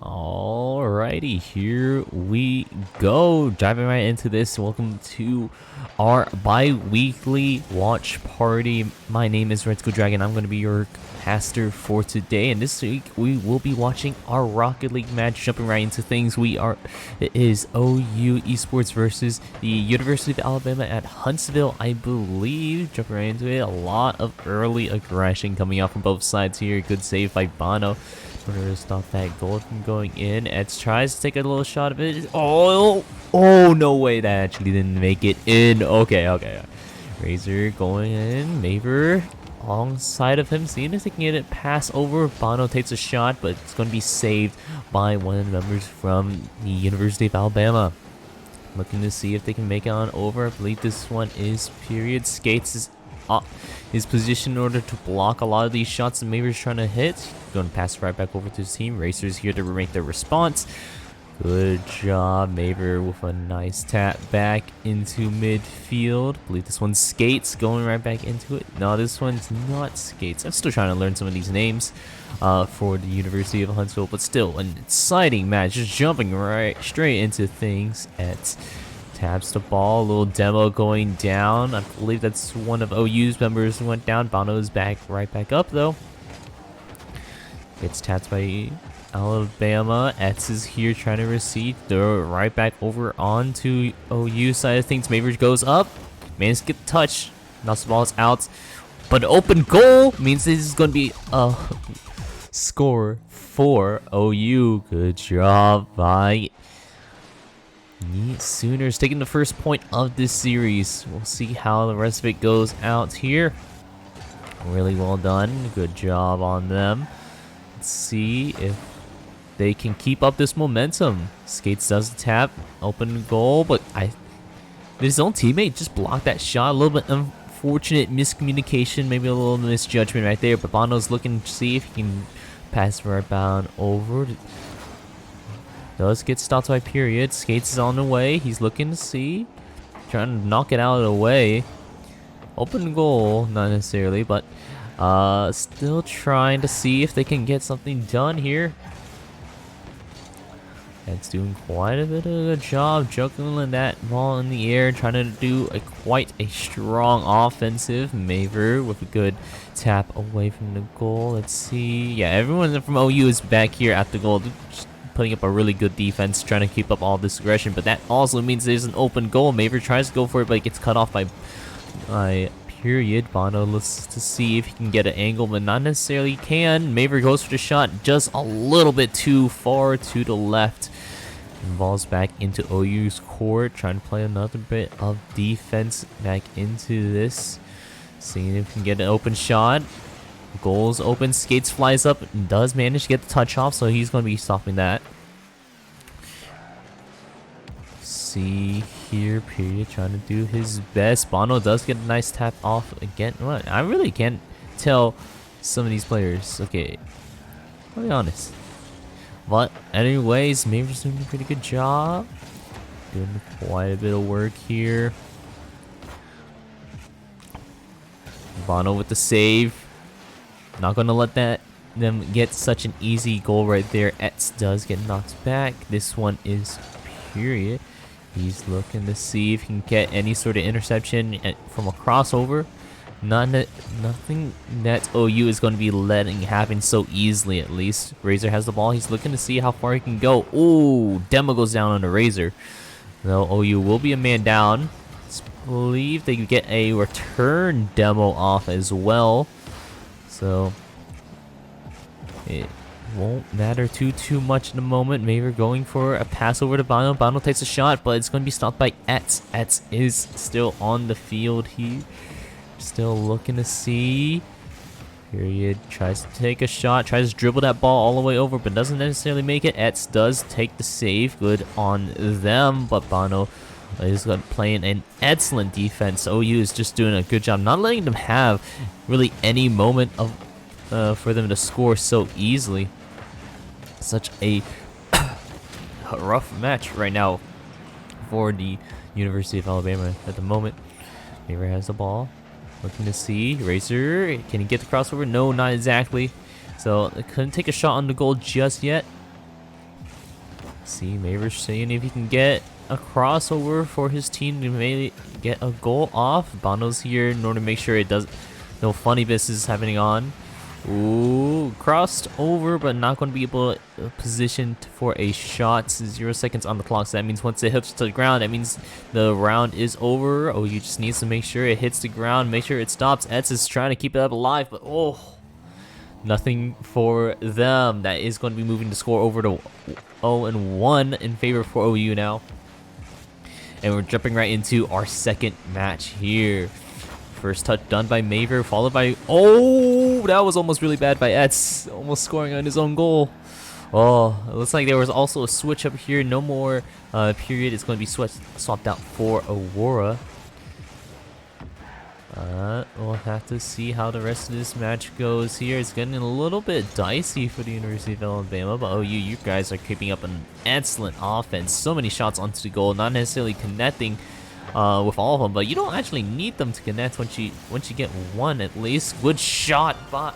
Alrighty, here we go. Diving right into this. Welcome to our bi-weekly watch party. My name is Red Skull Dragon. I'm going to be your caster for today. And this week we will be watching our Rocket League match. Jumping right into things, it is OU Esports versus the University of Alabama at Huntsville, I believe. Jumping right into it, a lot of early aggression coming out from both sides here. Good save by Bono. To stop that goal from going in. Eds tries to take a little shot of it. Oh, no way. That actually didn't make it in. Okay. Razor going in. Maver alongside of him, seeing if they can get it pass over. Bono takes a shot, but it's going to be saved by one of the members from the University of Alabama. Looking to see if they can make it on over. I believe this one is period. Skates his position in order to block a lot of these shots that Maver's trying to hit. Going to pass right back over to his team. Racers here to make their response. Good job, Maver, with a nice tap back into midfield. I believe this one's Skates going right back into it. No, this one's not Skates. I'm still trying to learn some of these names for the University of Huntsville, but still an exciting match. Just jumping right straight into things at taps the ball, a little demo going down. I believe that's one of OU's members who went down. Bono's right back up though. Gets tapped by Alabama. Etz is here trying to receive. Throw it right back over onto OU side of things. Maver goes up. Managed to get the touch. Knocks the ball out. But open goal means this is going to be a score for OU. Good job by Sooners taking the first point of this series. We'll see how the rest of it goes out here. Really well done. Good job on them. Let's see if they can keep up this momentum. Skates does the tap. Open goal, but his own teammate just blocked that shot. A little bit unfortunate miscommunication, maybe a little misjudgment right there. But Bono's looking to see if he can pass right bound over. Does get stopped by period. Skates is on the way. He's looking to see. Trying to knock it out of the way. Open goal, not necessarily, but still trying to see if they can get something done here. It's doing quite a bit of a job juggling that ball in the air, trying to do quite a strong offensive. Maver with a good tap away from the goal. Let's see. Yeah, everyone from OU is back here at the goal. Just putting up a really good defense, trying to keep up all this aggression, but that also means there's an open goal. Maver tries to go for it, but it gets cut off by period. Bono looks to see if he can get an angle, but not necessarily can. Maver goes for the shot just a little bit too far to the left. Balls back into OU's court, trying to play another bit of defense back into this. Seeing if he can get an open shot. Goals open, Skates flies up and does manage to get the touch off, so he's going to be stopping that. See here, period, trying to do his best. Bono does get a nice tap off again. What? I really can't tell some of these players. Okay, I'll be honest. But anyways, Maver's doing a pretty good job. Doing quite a bit of work here. Bono with the save. Not gonna let them get such an easy goal right there. Etz does get knocked back. This one is period. He's looking to see if he can get any sort of interception from a crossover. Nothing that OU is going to be letting happen so easily, at least. Razor has the ball. He's looking to see how far he can go. Ooh, demo goes down on the Razor. Though OU will be a man down. I believe they get a return demo off as well. So it won't matter too much in the moment. Maver going for a pass over to Bono. Bono takes a shot, but it's going to be stopped by Etz. Etz is still on the field. He still looking to see. Period. Tries to take a shot. Tries to dribble that ball all the way over, but doesn't necessarily make it. Etz does take the save. Good on them, but Bono is playing an excellent defense. OU is just doing a good job, not letting them have really any moment of for them to score so easily. Such a rough match right now for the University of Alabama at the moment. Maver has the ball. Looking to see. Razor, can he get the crossover? No, not exactly. So, they couldn't take a shot on the goal just yet. See, Maver's seeing if he can get a crossover for his team to maybe get a goal off. Bono's here in order to make sure it does no funny business happening on. Ooh, crossed over, but not going to be able to position for a shot. 0 seconds on the clock, so that means once it hits to the ground, that means the round is over. Oh, you just needs to make sure it hits the ground, make sure it stops. Eds is trying to keep it up alive, but nothing for them. That is going to be moving the score over to 0-1 in favor for OU now. And we're jumping right into our second match here. First touch done by Maver, followed by... Oh, that was almost really bad by Eds. Almost scoring on his own goal. Oh, it looks like there was also a switch up here. No more period. It's going to be swapped out for Aurora. We'll have to see how the rest of this match goes here. It's getting a little bit dicey for the University of Alabama, but OU, you guys are keeping up an excellent offense. So many shots onto the goal, not necessarily connecting with all of them, but you don't actually need them to connect once you get one at least. Good shot by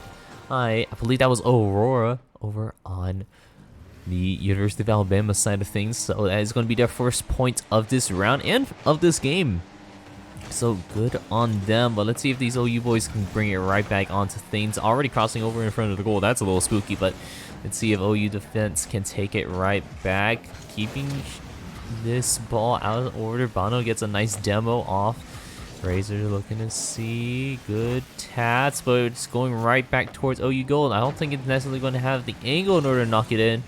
I believe that was Aurora over on the University of Alabama side of things. So that is going to be their first point of this round and of this game. So good on them, but let's see if these OU boys can bring it right back onto things. Already crossing over in front of the goal. That's a little spooky, but let's see if OU defense can take it right back. Keeping this ball out of order. Bono gets a nice demo off. Razor looking to see. Good tats, but it's going right back towards OU goal. I don't think it's necessarily going to have the angle in order to knock it in.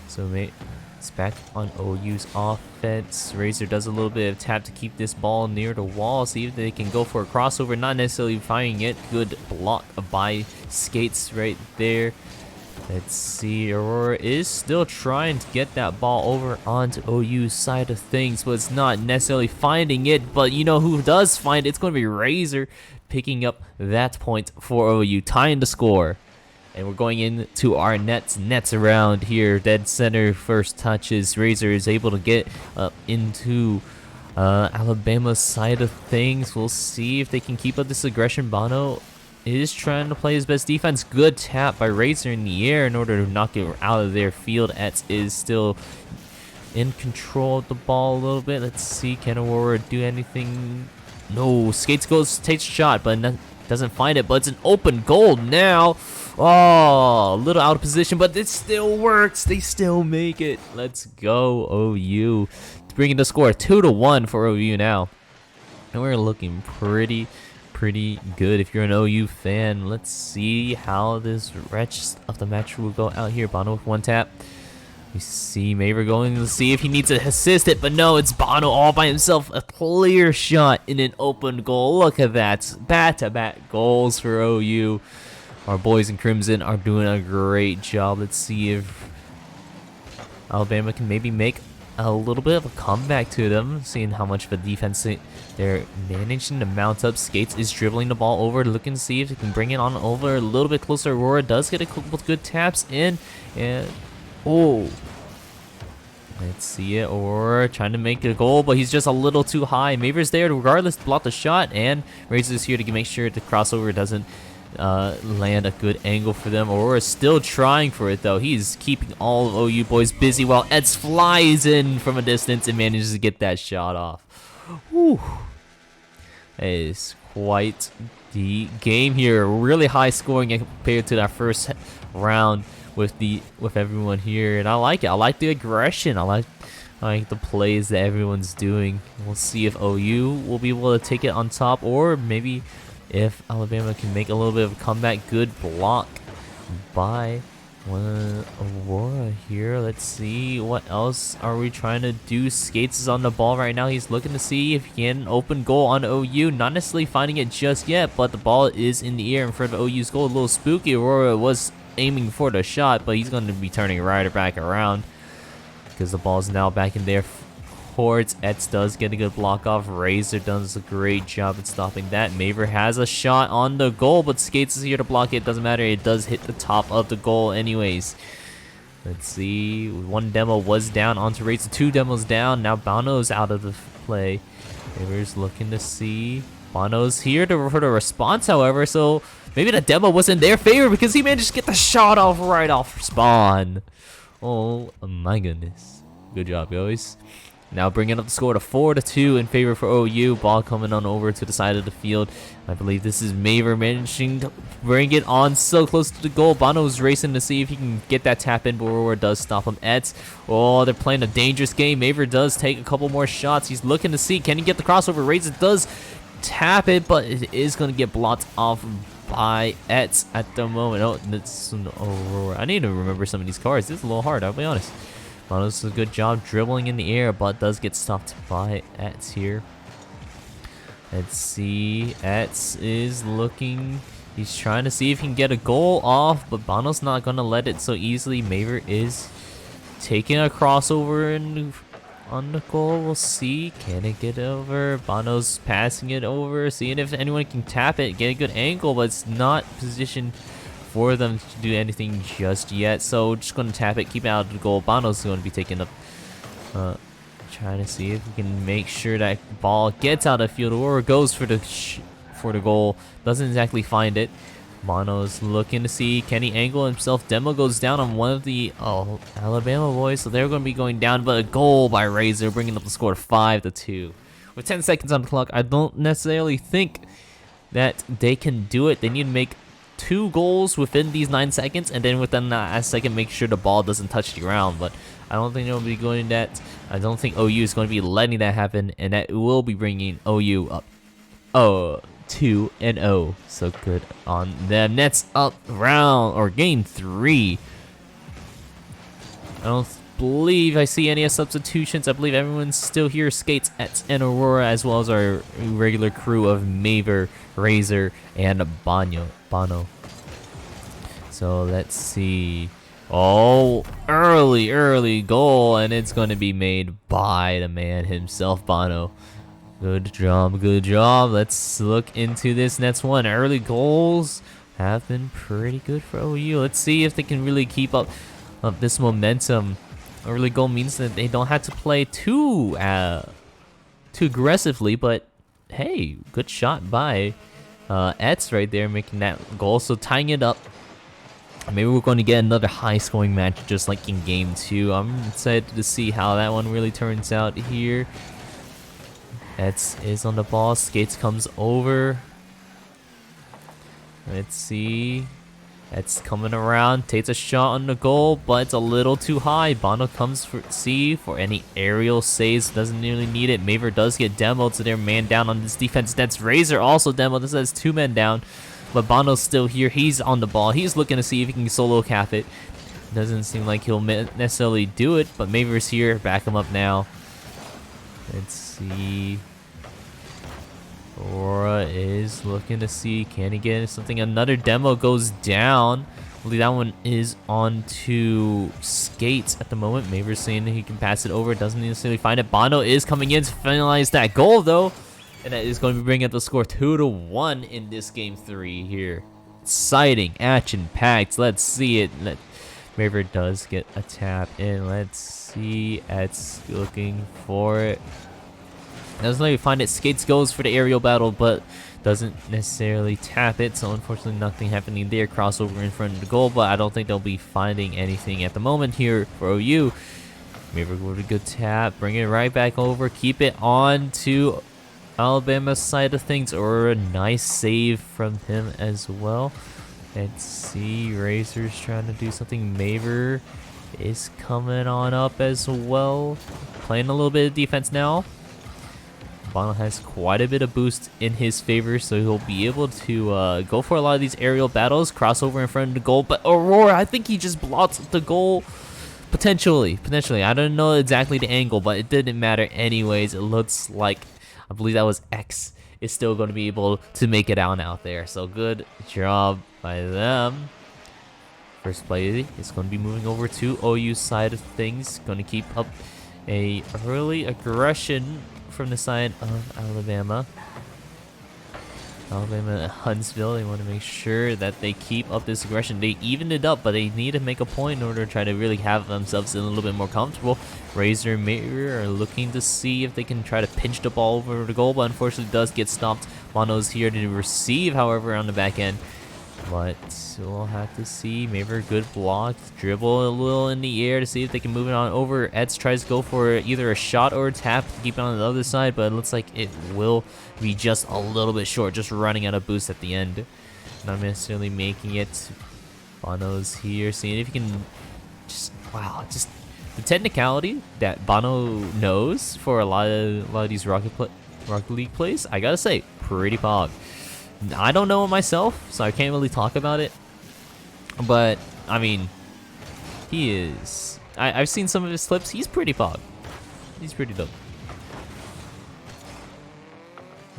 So it's back on OU's offense. Razor does a little bit of tap to keep this ball near the wall. See if they can go for a crossover. Not necessarily finding it. Good block by Skates right there. Let's see. Aurora is still trying to get that ball over onto OU's side of things, but it's not necessarily finding it. But you know who does find it? It's going to be Razor picking up that point for OU, tying the score. And we're going into our nets around here. Dead center first touches. Razor is able to get up into Alabama's side of things. We'll see if they can keep up this aggression. Bono is trying to play his best defense. Good tap by Razor in the air in order to knock it out of their field. Ets is still in control of the ball a little bit. Let's see, can Aurora do anything? No, Skates takes a shot, but doesn't find it. But it's an open goal now. Oh, a little out of position, but it still works. They still make it. Let's go, OU. Bringing the score 2-1 for OU now. And we're looking pretty good if you're an OU fan. Let's see how this rest of the match will go out here. Bono with one tap. We see Maver going to see if he needs to assist it, but no, it's Bono all by himself. A clear shot in an open goal. Look at that. Back-to-back goals for OU. Our boys in Crimson are doing a great job. Let's see if Alabama can maybe make a little bit of a comeback to them, seeing how much of a defense they're managing to mount up. Skates is dribbling the ball over, looking to see if they can bring it on over a little bit closer. Aurora does get a couple good taps in, and let's see it. Aurora trying to make a goal, but he's just a little too high. Maver's there to regardless block the shot, and Razor's here to make sure the crossover doesn't land a good angle for them. Aurora's still trying for it though. He's keeping all of OU boys busy while Eds flies in from a distance and manages to get that shot off. Whew. That is quite the game here. Really high scoring compared to that first round with everyone here, and I like it. I like the aggression. I like the plays that everyone's doing. We'll see if OU will be able to take it on top, or maybe if Alabama can make a little bit of a comeback. Good block by Aurora here. Let's see, what else are we trying to do? Skates is on the ball right now. He's looking to see if he can open goal on OU. Not necessarily finding it just yet, but the ball is in the air in front of OU's goal. A little spooky. Aurora was aiming for the shot, but he's going to be turning right back around because the ball's now back in there. Eds does get a good block off. Razor does a great job at stopping that. Maver has a shot on the goal, but Skates is here to block it. Doesn't matter. It does hit the top of the goal anyways. Let's see. One demo was down onto Razor. Two demos down. Now Bono's out of the play. Maver's looking to see. Bono's here for the response, however, so maybe the demo wasn't in their favor because he managed to get the shot off right off spawn. Oh my goodness. Good job, guys. Now bringing up the score to 4-2 in favor for OU. Ball coming on over to the side of the field. I believe this is Maver managing to bring it on so close to the goal. Bono's racing to see if he can get that tap in, but Aurora does stop him. Ets, oh, they're playing a dangerous game. Maver does take a couple more shots. He's looking to see, can he get the crossover? Razor does tap it, but it is going to get blocked off by Ets at the moment. Oh, that's an Aurora. I need to remember some of these cards. This is a little hard, I'll be honest. Bonos does a good job dribbling in the air, but does get stopped by Ets here. Let's see. Ets is looking. He's trying to see if he can get a goal off, but Bono's not going to let it so easily. Maver is taking a crossover and on the goal. We'll see. Can it get over? Bono's passing it over, seeing if anyone can tap it, get a good angle, but it's not positioned for them to do anything just yet. So just going to tap it, keep it out of the goal. Bono's going to be taking up, trying to see if we can make sure that ball gets out of the field. Or goes for the goal. Doesn't exactly find it. Bono's looking to see, can he angle himself? Demo goes down on one of the Alabama boys, so they're going to be going down. But a goal by Razor, bringing up the score to 5-2. With 10 seconds on the clock, I don't necessarily think that they can do it. They need to make 2 goals within these 9 seconds, and then within that second make sure the ball doesn't touch the ground. But I don't think they'll be going that. I don't think OU is going to be letting that happen, and that will be bringing OU up 2-0. So good on them. Nets up round or game 3. I don't believe I see any substitutions. I believe everyone's still here. Skates, Ets, and Aurora, as well as our regular crew of Maver, Razor, and Bono. So let's see. Oh, early goal, and it's going to be made by the man himself, Bono. Good job. Let's look into this next one. Early goals have been pretty good for OU. Let's see if they can really keep up this momentum. Early goal means that they don't have to play too aggressively, but hey, good shot by Ets right there, making that goal. So tying it up. Maybe we're going to get another high-scoring match just like in Game 2. I'm excited to see how that one really turns out here. Ets is on the ball. Skates comes over. Let's see. Ets coming around. Takes a shot on the goal, but it's a little too high. Bono comes for any aerial saves. Doesn't really need it. Maver does get demoed, so they're man down on this defense. That's Razor also demoed. This has 2 men down. But Bono's still here. He's on the ball. He's looking to see if he can solo cap it. Doesn't seem like he'll necessarily do it, but Maver's here. Back him up now. Let's see. Aurora is looking to see, can he get something? Another demo goes down. I believe that one is on to Skates at the moment. Maver's saying he can pass it over. Doesn't necessarily find it. Bono is coming in to finalize that goal, though. And that is going to be bringing up the score 2-1 in this game 3 here. Exciting, action-packed. Let's see it. Maver does get a tap in. Let's see. It's looking for it. Doesn't let me find it. Skates goes for the aerial battle, but doesn't necessarily tap it. So unfortunately, nothing happening there. Crossover in front of the goal, but I don't think they'll be finding anything at the moment here for OU. Maver with a good tap. Bring it right back over. Keep it on to Alabama's side of things, or a nice save from him as well. Let's see, Razor's trying to do something. Maver is coming on up as well, playing a little bit of defense now. Bono has quite a bit of boost in his favor, so he'll be able to go for a lot of these aerial battles, crossover in front of the goal. But Aurora, I think he just blocked the goal. Potentially. I don't know exactly the angle, but it didn't matter anyways. It looks like, I believe that was X, is still going to be able to make it out there. So good job by them. First play is going to be moving over to OU's side of things. Going to keep up a early aggression from the side of Alabama. Alabama and Huntsville, they want to make sure that they keep up this aggression. They evened it up, but they need to make a point in order to try to really have themselves a little bit more comfortable. Razor and Maver are looking to see if they can try to pinch the ball over the goal, but unfortunately does get stopped. Mono's here to receive, however, on the back end. But we'll have to see. Maver, good block. Dribble a little in the air to see if they can move it on over. Eds tries to go for either a shot or a tap to keep it on the other side, but it looks like it will be just a little bit short, just running out of boost at the end. Not necessarily making it. Bono's here, seeing if he can just, wow, just the technicality that Bono knows for a lot of these Rocket League plays, I gotta say, pretty pog. I don't know it myself, so I can't really talk about it. But, I mean, he is... I've seen some of his clips. He's pretty pog. He's pretty dope.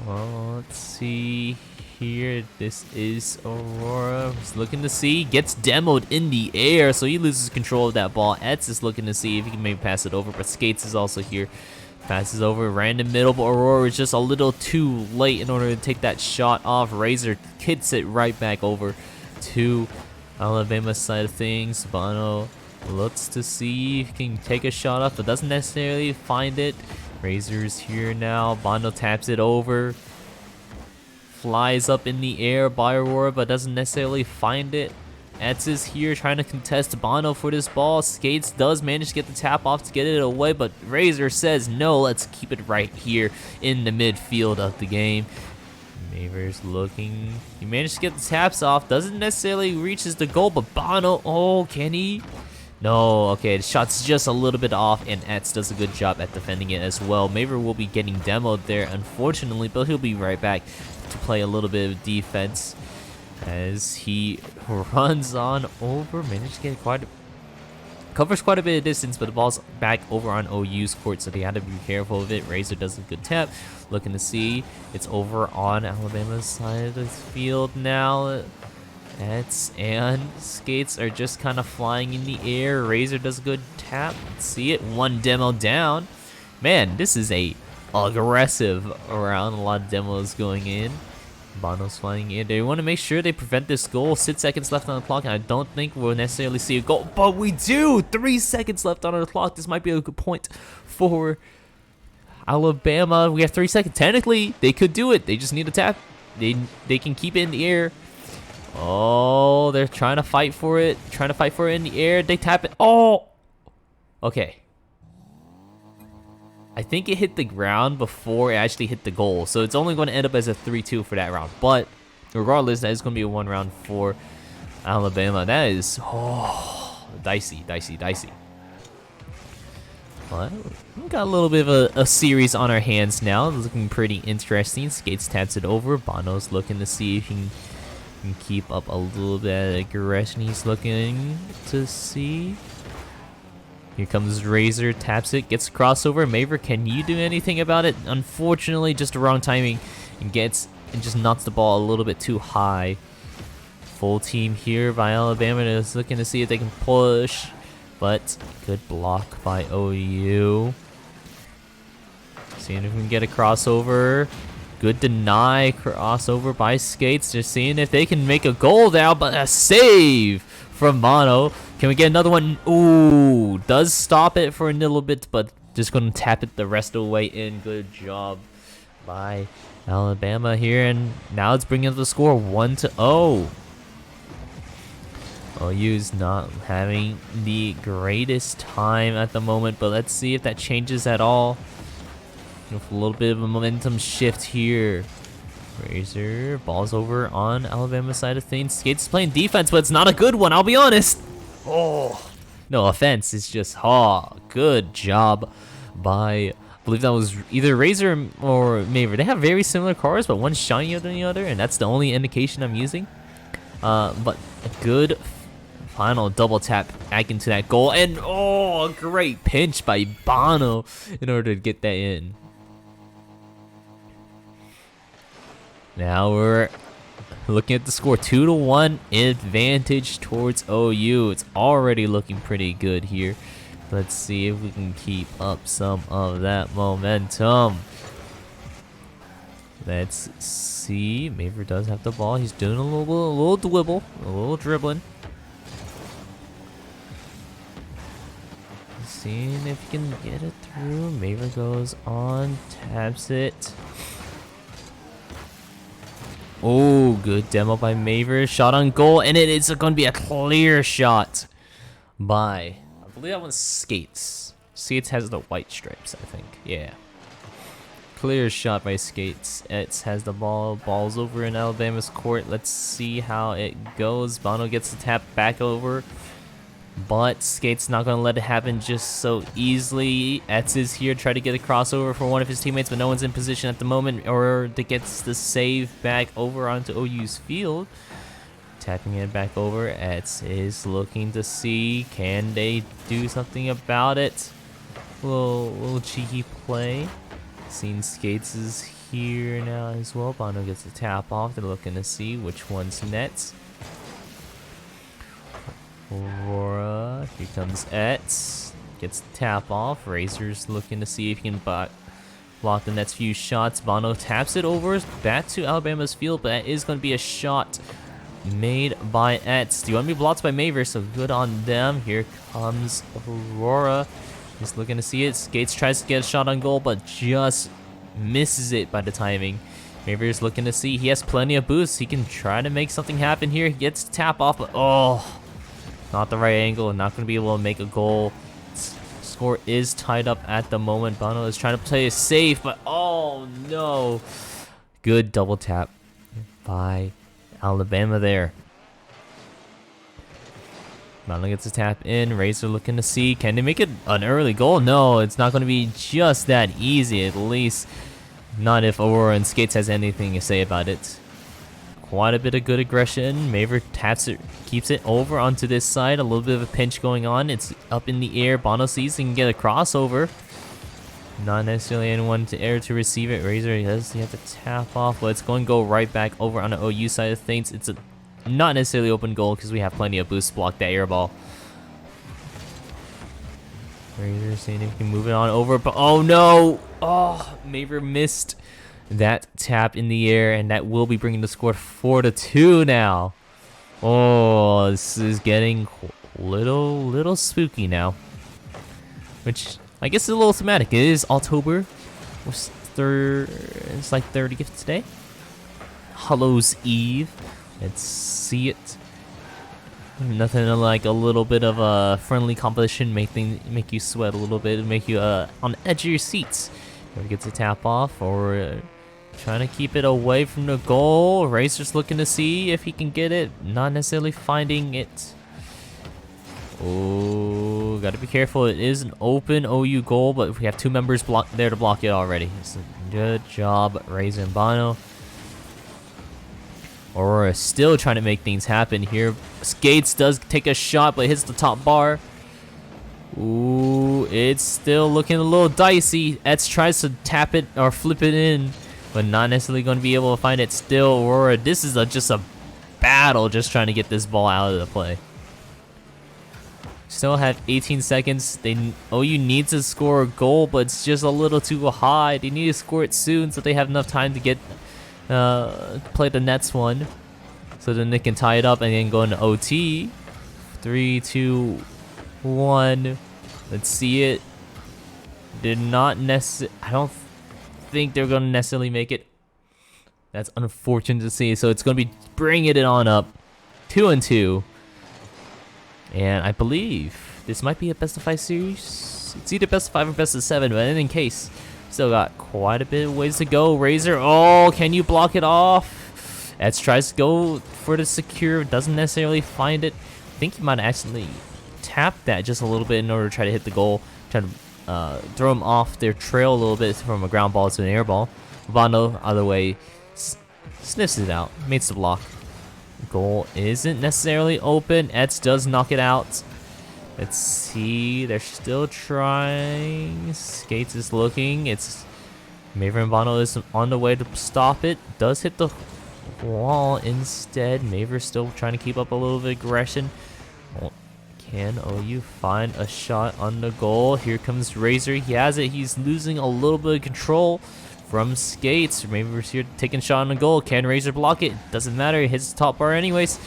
Well, let's see here. This is Aurora. He's looking to see. Gets demoed in the air, so he loses control of that ball. Etz is looking to see if he can maybe pass it over, but Skates is also here. Passes over, random middle, but Aurora is just a little too late in order to take that shot off. Razor hits it right back over to Alabama's side of things. Bono looks to see if he can take a shot off, but doesn't necessarily find it. Razor's here now. Bono taps it over. Flies up in the air by Aurora, but doesn't necessarily find it. Etz is here trying to contest Bono for this ball. Skates does manage to get the tap off to get it away, but Razor says no, let's keep it right here in the midfield of the game. Maver's looking. He managed to get the taps off. Doesn't necessarily reaches the goal, but Bono, oh, can he? No, okay, the shot's just a little bit off, and Etz does a good job at defending it as well. Maver will be getting demoed there, unfortunately, but he'll be right back to play a little bit of defense. As he runs on over, managed to get covers quite a bit of distance, but the ball's back over on OU's court, so they had to be careful of it. Razor does a good tap, looking to see. It's over on Alabama's side of the field now. Ets and Skates are just kind of flying in the air. Razor does a good tap. Let's see it. One demo down. Man, this is a aggressive round. A lot of demos going in. Bono's flying in. They want to make sure they prevent this goal. 6 seconds left on the clock, and I don't think we'll necessarily see a goal, but we do! 3 seconds left on the clock. This might be a good point for Alabama. We have 3 seconds. Technically, they could do it. They just need a tap. They can keep it in the air. Oh, they're trying to fight for it. Trying to fight for it in the air. They tap it. Oh! Okay. I think it hit the ground before it actually hit the goal. So it's only going to end up as a 3-2 for that round. But regardless, that is going to be a 1 round for Alabama. That is, oh, dicey. But we got a little bit of a series on our hands now. Looking pretty interesting. Skates taps it over. Bono's looking to see if he can keep up a little bit of aggression. He's looking to see. Here comes Razor, taps it, gets a crossover. Maver, can you do anything about it? Unfortunately, just the wrong timing and just knocks the ball a little bit too high. Full team here by Alabama is looking to see if they can push, but good block by OU. Seeing if we can get a crossover. Good deny crossover by Skates. Just seeing if they can make a goal now, but a save from Bono. Can we get another one? Ooh, does stop it for a little bit, but just going to tap it the rest of the way in. Good job by Alabama here, and now it's bringing up the score 1-0. OU's not having the greatest time at the moment, but let's see if that changes at all. With a little bit of a momentum shift here. Razor, ball's over on Alabama's side of things. Skates playing defense, but it's not a good one, I'll be honest. Oh, no offense, it's just, oh, good job by, I believe that was either Razor or Maver. They have very similar cars, but one's shinier than the other, and that's the only indication I'm using. But a good final double tap back into that goal, and oh, a great pinch by Bono in order to get that in. Now we're looking at the score, 2-1 advantage towards OU. It's already looking pretty good here. Let's see if we can keep up some of that momentum. Let's see. Maver does have the ball. He's doing a little dribbling. Seeing if he can get it through. Maver goes on, taps it. Oh, good demo by Maver. Shot on goal, and it is going to be a clear shot by, I believe that one's Skates. Skates has the white stripes, I think. Yeah. Clear shot by Skates. It has the ball. Ball's over in Alabama's court. Let's see how it goes. Bono gets the tap back over. But Skates not going to let it happen just so easily. Etz is here, try to get a crossover for one of his teammates, but no one's in position at the moment, or that gets the save back over onto OU's field. Tapping it back over. Etz is looking to see, can they do something about it? Little cheeky play. Seen Skates is here now as well. Bono gets the tap off. They're looking to see which one's nets. Aurora, here comes Etz. Gets the tap off. Razor's looking to see if he can block the next few shots. Bono taps it over back to Alabama's field, but that is going to be a shot made by Etz. The enemy blocked by Maver, so good on them. Here comes Aurora. He's looking to see it. Skates tries to get a shot on goal, but just misses it by the timing. Maver's looking to see. He has plenty of boosts. He can try to make something happen here. He gets the tap off, but oh, not the right angle. Not going to be able to make a goal. Score is tied up at the moment. Bono is trying to play it safe, but oh no. Good double tap by Alabama there. Bono gets a tap in. Razor looking to see, can they make it an early goal? No, it's not going to be just that easy, at least not if Aurora and Skates has anything to say about it. Quite a bit of good aggression. Maver taps it, keeps it over onto this side. A little bit of a pinch going on. It's up in the air. Bono sees he can get a crossover. Not necessarily anyone to air to receive it. Razor does have to tap off, but it's going to go right back over on the OU side of things. It's a not necessarily open goal because we have plenty of boosts to block that air ball. Razor seeing if he can move it on over, but oh no! Oh, Maver missed that tap in the air, and that will be bringing the score 4-2 now. Oh, this is getting little spooky now. Which I guess is a little thematic. It is October. It's like 30th today. Hallows Eve. Let's see it. Nothing like a little bit of a friendly competition make you sweat a little bit and make you on the edge of your seats. Whoever gets a tap off or trying to keep it away from the goal. Razor's looking to see if he can get it. Not necessarily finding it. Oh, gotta be careful. It is an open OU goal, but we have two members there to block it already. So good job, Razor and Bono. Aurora still trying to make things happen here. Skates does take a shot, but hits the top bar. Ooh, it's still looking a little dicey. Etz tries to tap it or flip it in, but not necessarily going to be able to find it still. Aurora, this is just a battle just trying to get this ball out of the play. Still have 18 seconds. OU needs to score a goal, but it's just a little too high. They need to score it soon so they have enough time to get play the next one, so then they can tie it up and then go into OT. 3, 2, 1. Let's see it. Did not necessarily. I don't think they're gonna necessarily make it. That's unfortunate to see. So it's gonna be bringing it on up, 2-2. And I believe this might be a best of 5 series. It's either best of 5 or best of 7, but in any case, still got quite a bit of ways to go. Razor, oh, can you block it off? Etz tries to go for the secure, doesn't necessarily find it. I think he might actually tap that just a little bit in order to try to hit the goal, try to throw him off their trail a little bit from a ground ball to an air ball. Bono, other way, sniffs it out, makes the block. Goal isn't necessarily open. Etz does knock it out. Let's see. They're still trying. Skates is looking. It's Maver and Bono is on the way to stop it. Does hit the wall instead. Maver still trying to keep up a little bit of aggression. Well, can OU find a shot on the goal? Here comes Razor. He has it. He's losing a little bit of control from Skates. Maver's here taking a shot on the goal. Can Razor block it? Doesn't matter. It hits the top bar anyways.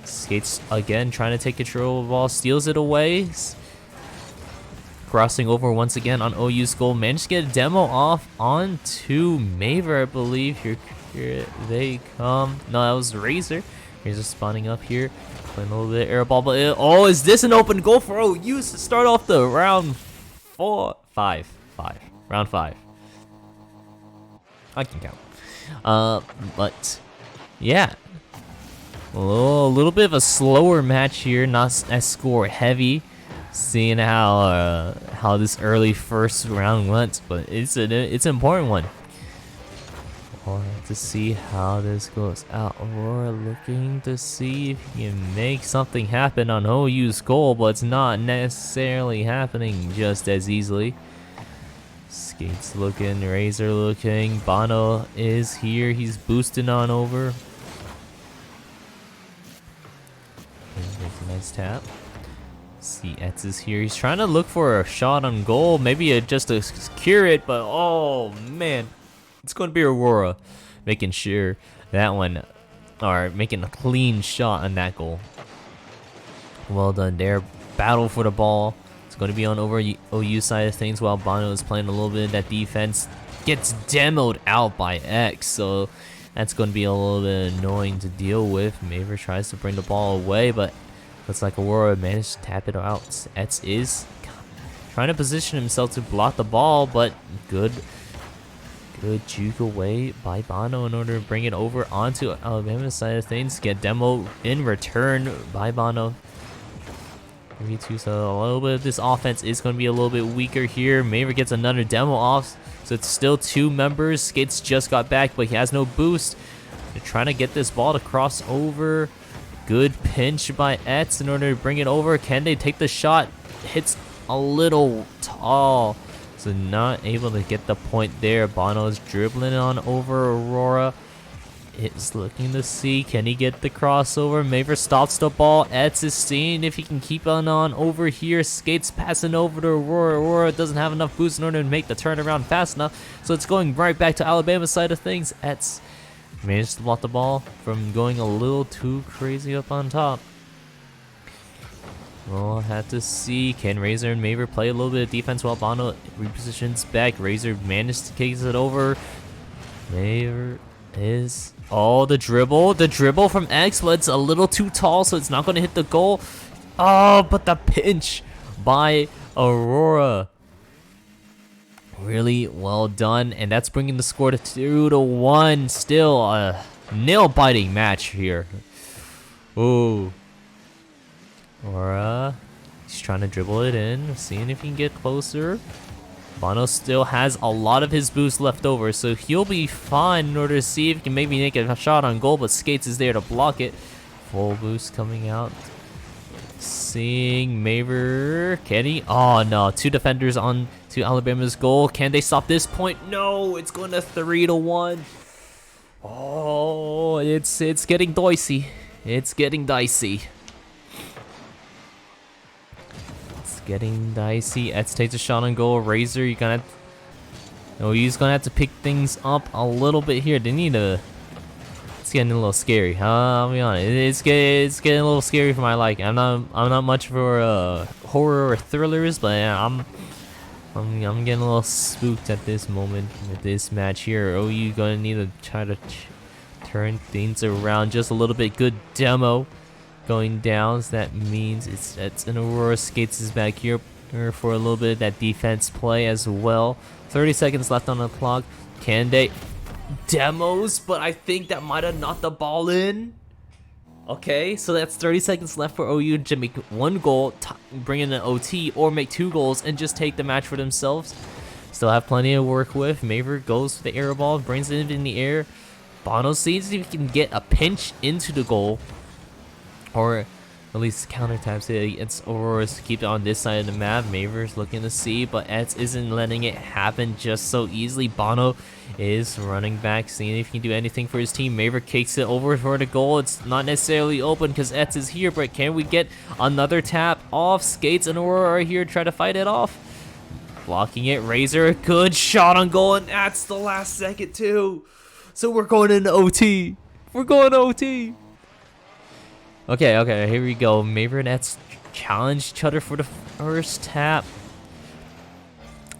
Skates again trying to take control of the ball, steals it away. Crossing over once again on OU's goal. Managed to get a demo off onto Maver, I believe. Here Here they come. No, that was Razor. Razor spawning up here. Playing a little bit of air ball, but oh, is this an open goal for OU to start off the round 5. Round 5. I can count. But yeah, a little bit of a slower match here, not as score heavy. Seeing how this early first round went, but it's an important one. We'll have to see how this goes out. We're looking to see if he can make something happen on OU's goal, but it's not necessarily happening just as easily. Skates looking, Razor looking, Bono is here, he's boosting on over. There's a nice tap. See, Etz is here, he's trying to look for a shot on goal, maybe just to secure it, but oh man. It's going to be Aurora making sure that one, or making a clean shot on that goal. Well done there. Battle for the ball. It's going to be on over OU side of things while Bono is playing a little bit of that defense. Gets demoed out by X, so that's going to be a little bit annoying to deal with. Maver tries to bring the ball away, but looks like Aurora managed to tap it out. X is trying to position himself to block the ball, but good juke away by Bono in order to bring it over onto Alabama's side of things. Get demo in return by Bono. 3-2, so a little bit of this offense is going to be a little bit weaker here. Maver gets another demo off, so it's still 2 members. Skates just got back, but he has no boost. They're trying to get this ball to cross over. Good pinch by Etz in order to bring it over. Can they take the shot? Hits a little tall. So not able to get the point there. Bono's dribbling on over Aurora. It's looking to see, can he get the crossover? Maver stops the ball. Etz is seeing if he can keep on over here. Skates passing over to Aurora. Aurora doesn't have enough boost in order to make the turnaround fast enough. So it's going right back to Alabama's side of things. Etz managed to block the ball from going a little too crazy up on top. We'll have to see. Can Razor and Maver play a little bit of defense while Bono repositions back? Razor managed to kick it over. Maver is... Oh, the dribble. The dribble from X, but it's a little too tall, so it's not going to hit the goal. Oh, but the pinch by Aurora. Really well done, and that's bringing the score to 2-1. Still a nail-biting match here. Ooh. Aurora, he's trying to dribble it in, seeing if he can get closer. Bono still has a lot of his boost left over, so he'll be fine in order to see if he can maybe make a shot on goal, but Skates is there to block it. Full boost coming out. Seeing Maver, can he? Oh no, 2 defenders on to Alabama's goal. Can they stop this point? No, it's going to 3-1. Oh, it's getting dicey. It's getting dicey. Getting dicey. Etz takes a shot on goal. Razor, he's gonna have to pick things up a little bit here. They need to. It's getting a little scary. I'll be honest. It's getting a little scary for my liking. I'm not much for horror or thrillers, but I'm getting a little spooked at this moment with this match here. OU gonna need to try to turn things around just a little bit. Good demo going down, so that means it's an Aurora. Skates is back here for a little bit of that defense play as well. 30 seconds left on the clock. Can they demos? But I think that might have knocked the ball in. Okay, so that's 30 seconds left for OU to make 1 goal, bring in an OT, or make 2 goals and just take the match for themselves. Still have plenty to work with. Maver goes for the air ball, brings it in the air. Bono sees if he can get a pinch into the goal, or at least counter taps it against Aurora's to keep it on this side of the map. Maver's looking to see, but Etz isn't letting it happen just so easily. Bono is running back, seeing if he can do anything for his team. Maver kicks it over for the goal. It's not necessarily open because Etz is here, but can we get another tap off? Skates and Aurora are here to try to fight it off. Blocking it. Razor, good shot on goal, and that's the last second too. So we're going into OT. We're going to OT. Okay, here we go. Maver and Etz challenge each other for the first tap.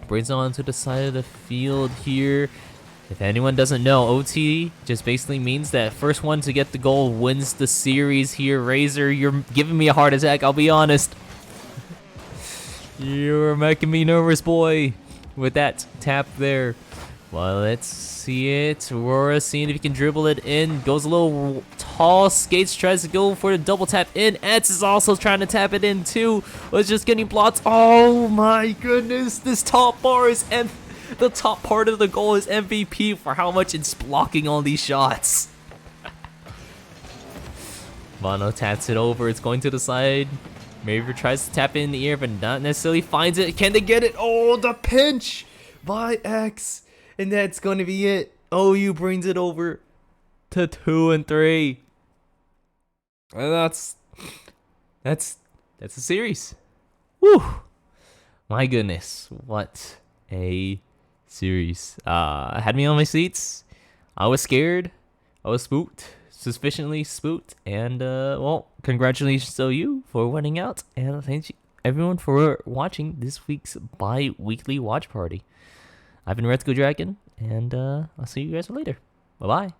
Brings it on to the side of the field here. If anyone doesn't know, OT just basically means that first one to get the goal wins the series here. Razor, you're giving me a heart attack, I'll be honest. You're making me nervous, boy, with that tap there. Well, let's see it. Aurora seeing if he can dribble it in. Goes a little tall. Skates, tries to go for the double tap in. Eds is also trying to tap it in too. Was just getting blocked. Oh my goodness. This top bar is the top part of the goal is MVP for how much it's blocking all these shots. Mono taps it over. It's going to the side. Maver tries to tap it in the air, but not necessarily finds it. Can they get it? Oh, the pinch by X. And that's going to be it. OU brings it over to 2 and 3. And that's a series. Woo! My goodness, what a series. Had me on my seats. I was scared. I was spooked. Sufficiently spooked. And well, congratulations to you for winning out. And thank you everyone for watching this week's bi-weekly watch party. I've been Red Dragon, and I'll see you guys later. Bye-bye.